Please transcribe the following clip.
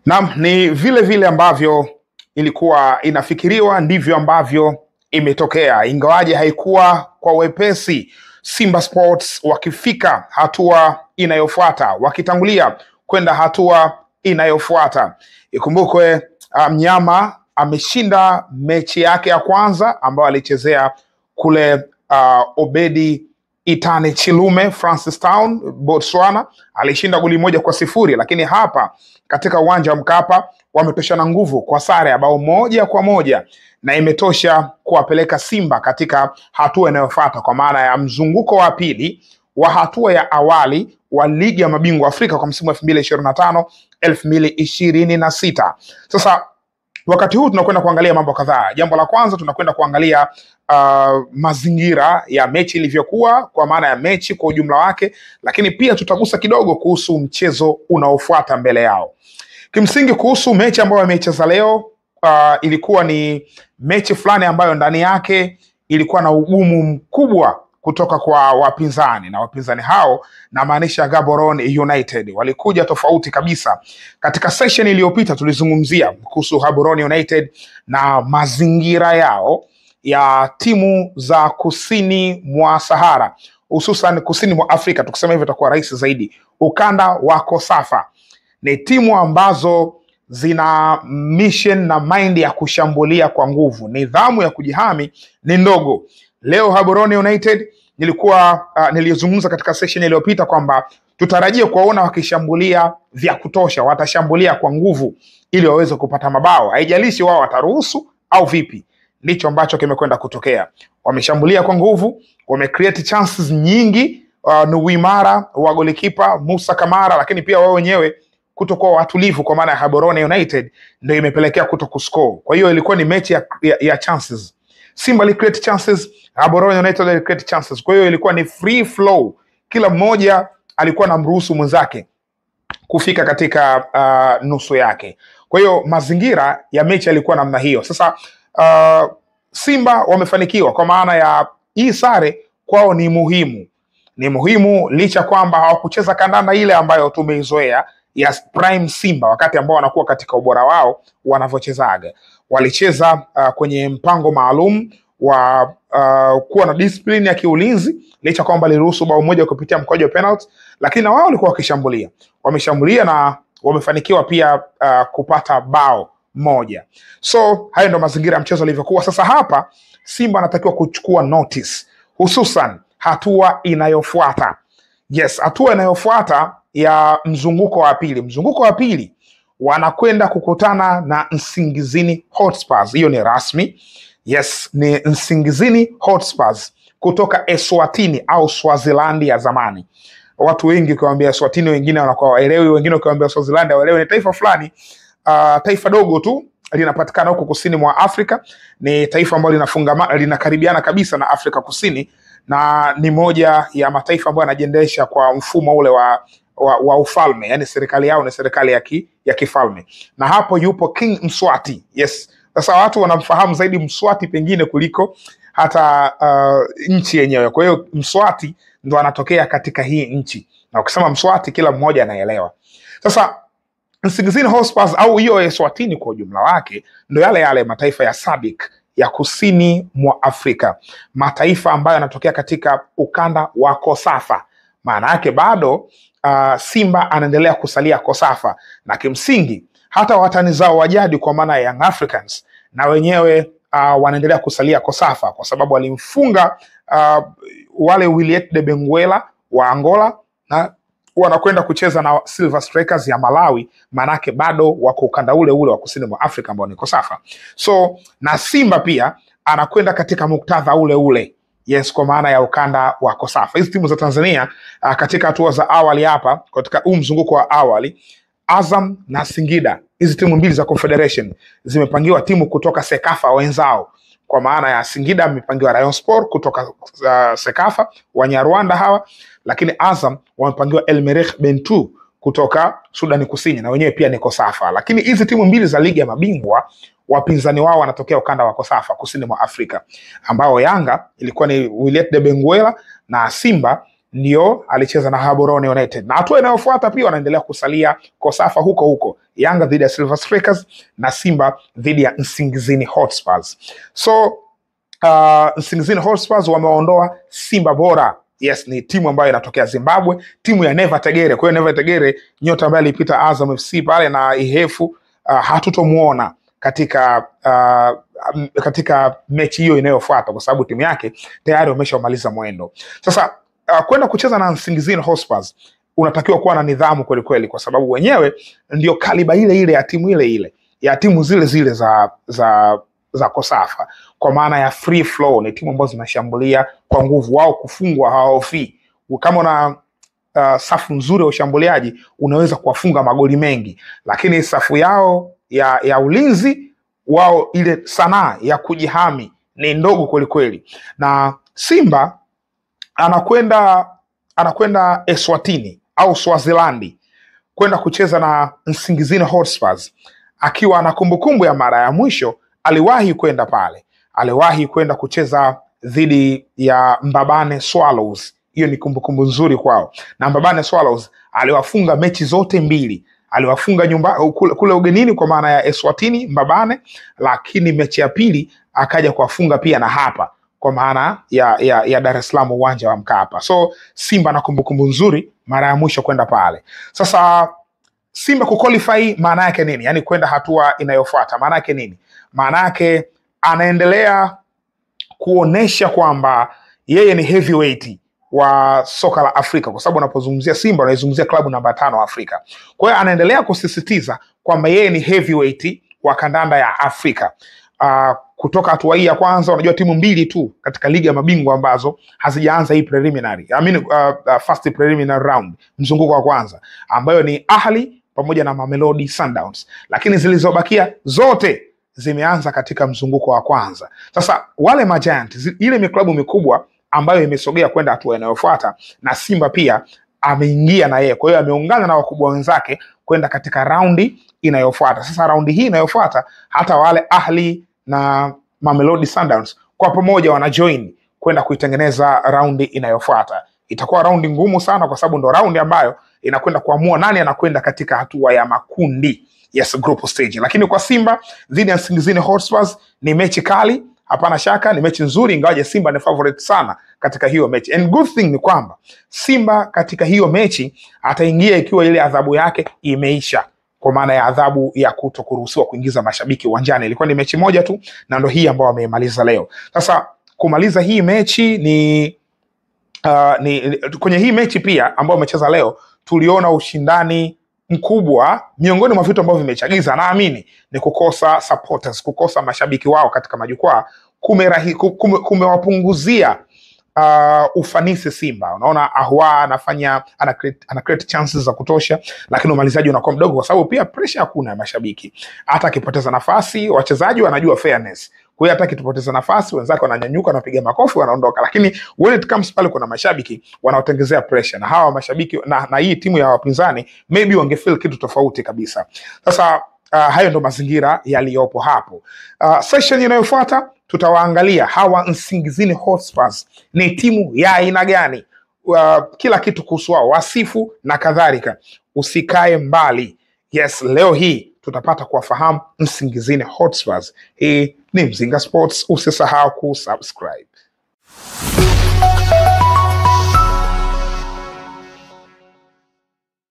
Naam, ni vile vile ambavyo ilikuwa inafikiriwa ndivyo ambavyo imetokea, ingawaje haikuwa kwa wepesi. Simba Sports wakifika hatua inayofuata, wakitangulia kwenda hatua inayofuata. Ikumbukwe mnyama ameshinda mechi yake ya kwanza ambayo alichezea kule Obedi Itane Chilume Francistown Botswana, alishinda goli 1-0, lakini hapa katika uwanja wa Mkapa wametoshana nguvu kwa sare ya bao 1-1, na imetosha kuwapeleka Simba katika hatua inayofuata kwa maana ya mzunguko wa pili wa hatua ya awali wa ligi ya mabingwa Afrika kwa msimu wa 2025-2026. Sasa wakati huu tunakwenda kuangalia mambo kadhaa. Jambo la kwanza tunakwenda kuangalia mazingira ya mechi ilivyokuwa kwa maana ya mechi kwa ujumla wake, lakini pia tutagusa kidogo kuhusu mchezo unaofuata mbele yao. Kimsingi kuhusu mechi ambayo wameicheza leo, ilikuwa ni mechi fulani ambayo ndani yake ilikuwa na ugumu mkubwa kutoka kwa wapinzani, na wapinzani hao na maanisha Gaborone United walikuja tofauti kabisa. Katika session iliyopita tulizungumzia kuhusu Gaborone United na mazingira yao ya timu za kusini mwa Sahara, hususan kusini mwa Afrika, tukisema hivyo itakuwa rahisi zaidi. Ukanda wa Kosafa ni timu ambazo zina mission na mind ya kushambulia kwa nguvu, nidhamu ya kujihami ni ndogo. Leo Gaborone United nilizungumza katika session iliyopita kwamba tutarajie kuwaona wakishambulia vya kutosha, watashambulia kwa nguvu ili waweze kupata mabao, haijalishi wao wataruhusu au vipi. Ndicho ambacho kimekwenda kutokea. Wameshambulia kwa nguvu, wamecreate chances nyingi, ni uimara wa golikipa Musa Kamara, lakini pia wao wenyewe kutokuwa watulivu kwa maana ya Gaborone United ndio imepelekea kutokuscore. Kwa hiyo ilikuwa ni mechi ya chances. Simba li create chances, Gaborone United li create chances. Kwa hiyo ilikuwa ni free flow, kila mmoja alikuwa na mruhusu mwenzake kufika katika nusu yake. Kwa hiyo mazingira ya mechi yalikuwa namna hiyo. Sasa Simba wamefanikiwa kwa maana ya hii sare kwao ni muhimu licha kwamba hawakucheza kandanda ile ambayo tumeizoea ya prime Simba wakati ambao wanakuwa katika ubora wao wanavyochezaga. Walicheza kwenye mpango maalum wa kuwa na discipline ya kiulinzi, licha kwamba liruhusu bao moja kupitia mkwaju wa penalty, lakini na wao walikuwa wameshambulia na wamefanikiwa pia kupata bao moja. So hayo ndo mazingira ya mchezo alivyokuwa. Sasa hapa Simba anatakiwa kuchukua notice, hususan hatua inayofuata. Yes, hatua inayofuata ya mzunguko wa pili. Mzunguko wa pili wanakwenda kukutana na Nsingizini Hotspurs. Hiyo ni rasmi. Yes, ni Nsingizini Hotspurs kutoka Eswatini au Swaziland ya zamani. Watu wengi ukiwaambia Eswatini wengine wanakuwa waelewi, wengine ukiwaambia Swaziland waelewi. Ni taifa fulani, taifa dogo tu linapatikana huko kusini mwa Afrika. Ni taifa ambalo linakaribiana kabisa na Afrika Kusini, na ni moja ya mataifa ambayo yanajiendesha kwa mfumo ule wa ufalme, yani serikali yao ni serikali ya kifalme. Na hapo yupo King Mswati. Yes. Sasa watu wanamfahamu zaidi Mswati pengine kuliko hata nchi yenyewe. Kwa hiyo Mswati ndo anatokea katika hii nchi, na ukisema Mswati kila mmoja anaelewa. Sasa Nsingizini Hotspurs au hiyo Eswatini kwa ujumla wake ndo yale mataifa ya SADC ya kusini mwa Afrika, mataifa ambayo yanatokea katika ukanda wa Kosafa. Maana yake bado Simba anaendelea kusalia Kosafa, na kimsingi hata watani zao wajadi kwa maana ya Young Africans na wenyewe wanaendelea kusalia Kosafa, kwa sababu walimfunga wale Wiliete de Benguela wa Angola na wanakwenda kucheza na Silver Strikers ya Malawi. Manake bado wako ukanda ule wa kusini mwa Afrika ambao ni Kosafa. So na Simba pia anakwenda katika muktadha ule. Yes, kwa maana ya ukanda wa Kosafa. Hizi timu za Tanzania katika hatua za awali hapa, katika mzunguko wa awali, Azam na Singida, hizi timu mbili za Confederation zimepangiwa timu kutoka Sekafa wenzao. Kwa maana ya Singida amepangiwa Rayon Sport kutoka Sekafa Wanyarwanda hawa, lakini Azam wamepangiwa El Merreikh Bentou kutoka Sudani Kusini, na wenyewe pia ni Kosafa. Lakini hizi timu mbili za ligi ya mabingwa wapinzani wao wanatokea ukanda wa Kosafa kusini mwa Afrika, ambao Yanga ilikuwa ni Wiliete de Benguela na Simba ndio alicheza na Gaborone United, na hatua inayofuata pia wanaendelea kusalia Kosafa huko huko, Yanga dhidi ya Silver Strikers na Simba dhidi ya Nsingizini Hotspurs. So Nsingizini Hotspurs wameondoa Simba Bora. Yes, ni timu ambayo inatokea Zimbabwe, timu ya Neva Tegere. Kwa hiyo Neva Tegere, nyota ambaye alipita Azam FC pale na Ihefu, hatutomuona katika mechi hiyo inayofuata kwa sababu timu yake tayari wameshamaliza mwendo. Sasa kwenda kucheza na Nsingizini Hotspurs unatakiwa kuwa na nidhamu kweli kweli, kwa sababu wenyewe ndio kaliba ile ile ya timu ile ile ya timu zile zile za Kosafa, kwa maana ya free flow. Ni timu ambazo zinashambulia kwa nguvu, wao kufungwa hawaofii. Kama una safu nzuri ya ushambuliaji unaweza kuwafunga magoli mengi, lakini safu yao ya ulinzi wao, ile sanaa ya kujihami ni ndogo kweli kweli. Na Simba anakwenda Eswatini au Swazilandi kwenda kucheza na Nsingizini Hotspurs, akiwa na kumbukumbu ya mara ya mwisho aliwahi kwenda pale, aliwahi kwenda kucheza dhidi ya Mbabane Swallows. Hiyo ni kumbukumbu nzuri kwao, na Mbabane Swallows aliwafunga mechi zote mbili, aliwafunga kule ugenini kwa maana ya Eswatini Mbabane, lakini mechi ya pili akaja kuwafunga pia na hapa kwa maana ya Dar es Salaam uwanja wa Mkapa. So Simba na kumbukumbu nzuri mara ya mwisho kwenda pale. Sasa Simba kuqualify maana yake nini? Yaani kwenda hatua inayofuata maana yake nini? Maana yake anaendelea kuonesha kwamba yeye ni heavyweight wa soka la Afrika, kwa sababu unapozungumzia Simba unaizungumzia klabu namba 5 Afrika. Kwa hiyo anaendelea kusisitiza kwamba yeye ni heavyweight wa kandanda ya Afrika. Kutoka hatua hii ya kwanza, unajua timu mbili tu katika ligi ya mabingwa ambazo hazijaanza hii preliminary, first preliminary round, mzunguko wa kwanza, ambayo ni Ahli pamoja na Mamelodi Sundowns, lakini zilizobakia zote zimeanza katika mzunguko wa kwanza. Sasa wale Magiant, ile miklabu mikubwa ambayo imesogea kwenda hatua inayofuata, na Simba pia ameingia na yeye, kwa hiyo ameungana na wakubwa wenzake kwenda katika raundi inayofuata. Sasa raundi hii inayofuata, hata wale Ahli na Mamelodi Sundowns kwa pamoja wana join kwenda kuitengeneza raundi inayofuata. Itakuwa raundi ngumu sana, kwa sababu ndo raundi ambayo inakwenda kuamua nani anakwenda katika hatua ya makundi, yes, group stage. Lakini kwa Simba dhidi ya Nsingizini Hotspurs ni mechi kali, hapana shaka ni mechi nzuri, ingawaje Simba ni favorite sana katika hiyo mechi. And good thing ni kwamba Simba katika hiyo mechi ataingia ikiwa ile adhabu yake imeisha, kwa maana ya adhabu ya kutokuruhusiwa kuingiza mashabiki uwanjani. Ilikuwa ni mechi moja tu, na ndo hii ambayo wameimaliza leo. Sasa kumaliza hii mechi ni kwenye hii mechi pia ambayo wamecheza leo, tuliona ushindani mkubwa. Miongoni mwa vitu ambavyo vimechagiza, naamini, ni kukosa supporters, kukosa mashabiki wao katika majukwaa kumewapunguzia ufanisi Simba. Unaona Ahwa ana create chances za kutosha, lakini umalizaji unakuwa mdogo, kwa sababu pia pressure hakuna ya mashabiki. Hata akipoteza nafasi, wachezaji wanajua fairness. Kwa hiyo hata akipoteza nafasi, wenzake wananyanyuka, wanapiga makofi, wanaondoka. Lakini when it comes pale kuna mashabiki wanaotengezea pressure, na hawa mashabiki na hii timu ya wapinzani maybe wangefeel kitu tofauti kabisa. Sasa hayo ndo mazingira yaliyopo hapo. Session inayofuata tutawaangalia hawa Nsingizini Hotspurs ni timu ya aina gani, kila kitu kuhusu wao, wasifu na kadhalika. Usikae mbali. Yes, leo hii tutapata kuwafahamu Nsingizini Hotspurs. Hii ni Mzinga Sports, usisahau kusubscribe.